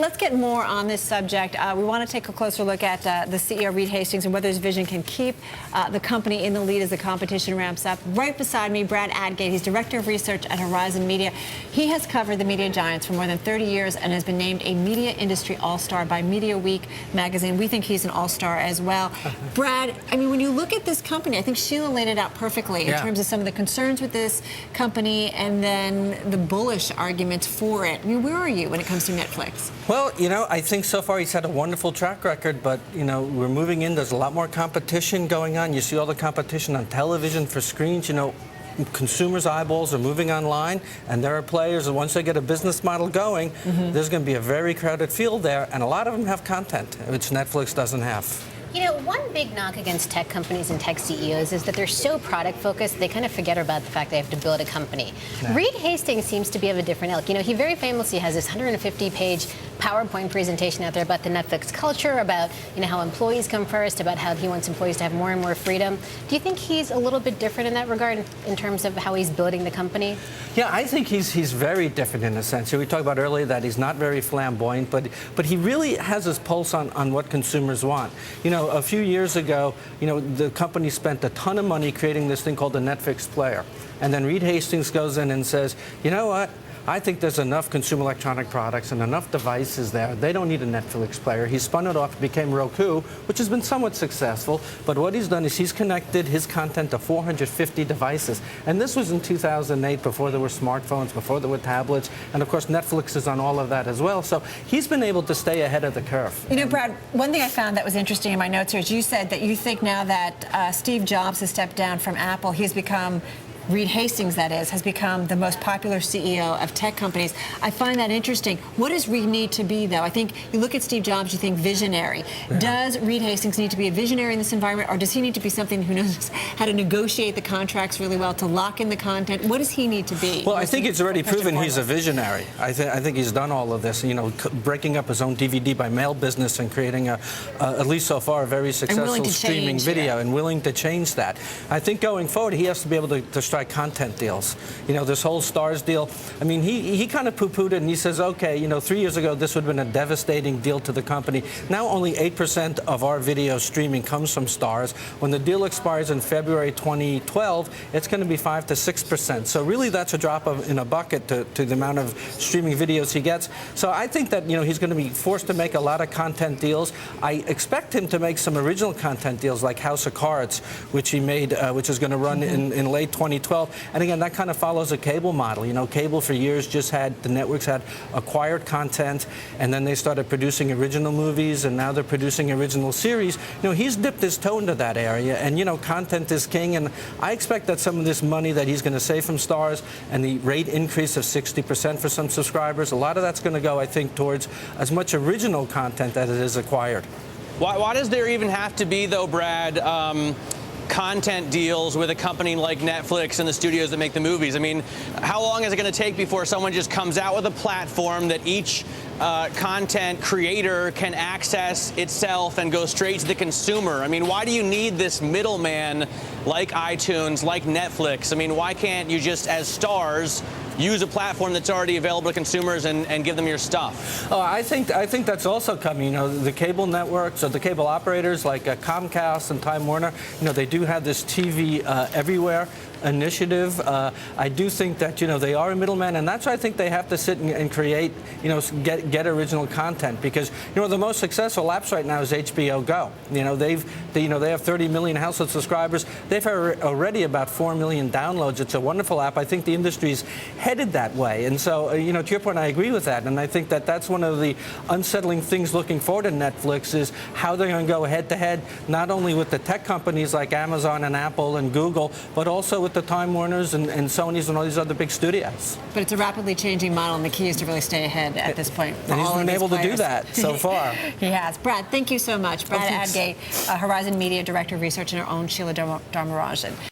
Let's get more on this subject. We want to take a closer look at the CEO, Reed Hastings, and whether his vision can keep the company in the lead as the competition ramps up. Right beside me, Brad Adgate. He's Director of Research at Horizon Media. He has covered the media giants for more than 30 years and has been named a media industry all-star by Media Week magazine. We think he's an all-star as well. Brad, I mean, when you look at this company, I think Sheila laid it out perfectly in terms of some of the concerns with this company and then the bullish arguments for it. I mean, where are you when it comes to Netflix? Well, you know, I think so far he's had a wonderful track record, but, you know, we're moving in. There's a lot more competition going on. You see all the competition on television for screens. You know, consumers' eyeballs are moving online, and there are players that once they get a business model going, there's going to be a very crowded field there, and a lot of them have content, which Netflix doesn't have. You know, one big knock against tech companies and tech CEOs is that they're so product-focused, they kind of forget about the fact they have to build a company. Yeah. Reed Hastings seems to be of a different ilk. You know, he very famously has this 150-page PowerPoint presentation out there about the Netflix culture, about, you know, how employees come first, about how he wants employees to have more and more freedom. Do you think he's a little bit different in that regard in terms of how he's building the company? Yeah, I think he's very different in a sense. We talked about earlier that he's not very flamboyant, but he really has his pulse on what consumers want. You know, a few years ago, you know, the company spent a ton of money creating this thing called the Netflix player. And then Reed Hastings goes in and says, you know what? I think there's enough consumer electronic products and enough devices there. They don't need a Netflix player. He spun it off, became Roku, which has been somewhat successful. But what he's done is he's connected his content to 450 devices. And this was in 2008, before there were smartphones, before there were tablets. And of course, Netflix is on all of that as well. So he's been able to stay ahead of the curve. You know, Brad, one thing I found that was interesting in my notes here is you said that you think now that Steve Jobs has stepped down from Apple, he's become Reed Hastings, that is, has become the most popular CEO of tech companies. I find that interesting. What does Reed need to be, though? I think you look at Steve Jobs, you think visionary. Yeah. Does Reed Hastings need to be a visionary in this environment, or does he need to be something who knows how to negotiate the contracts really well, to lock in the content? What does he need to be? Well, I think it's already proven he's a visionary. I think he's done all of this, you know, breaking up his own DVD by mail business and creating at least so far, a very successful streaming video, and willing to change that. I think going forward, he has to be able to strike content deals. You know, this whole Stars deal, I mean, he kind of poo-pooed it, and he says, okay, you know, 3 years ago, this would have been a devastating deal to the company. Now only 8% of our video streaming comes from Stars. When the deal expires in February 2012, it's going to be 5 to 6%. So really, that's a drop in a bucket to the amount of streaming videos he gets. So I think that, you know, he's going to be forced to make a lot of content deals. I expect him to make some original content deals like House of Cards, which he made, which is going to run in late 2012. And again, that kind of follows a cable model. You know, cable for years just had, the networks had acquired content, and then they started producing original movies, and now they're producing original series. You know, he's dipped his toe into that area, and, you know, content is king. And I expect that some of this money that he's going to save from Stars and the rate increase of 60% for some subscribers, a lot of that's going to go, I think, towards as much original content as it is acquired. Why does there even have to be, though, Brad, content deals with a company like Netflix and the studios that make the movies? I mean, how long is it going to take before someone just comes out with a platform that each content creator can access itself and go straight to the consumer? I mean, why do you need this middleman like iTunes, like Netflix? I mean, why can't you just, as Stars, use a platform that's already available to consumers and give them your stuff? Oh, I think that's also coming. You know, the cable networks or the cable operators like Comcast and Time Warner, you know, they do have this TV everywhere initiative. I do think that, you know, they are a middleman, and that's why I think they have to sit and create, you know, get original content, because, you know, the most successful apps right now is HBO Go. You know, they have 30 million household subscribers. They've already about 4 million downloads. It's a wonderful app. I think the industry's headed that way, and so, you know, to your point, I agree with that, and I think that that's one of the unsettling things looking forward to Netflix is how they're going to go head-to-head, not only with the tech companies like Amazon and Apple and Google, but also with the Time Warners and Sonys and all these other big studios. But it's a rapidly changing model, and the key is to really stay ahead at this point. And he's been able to do that so far. He has. Brad, thank you so much. Brad Adgate, Horizon Media Director of Research, and our own Sheila Dharmarajan.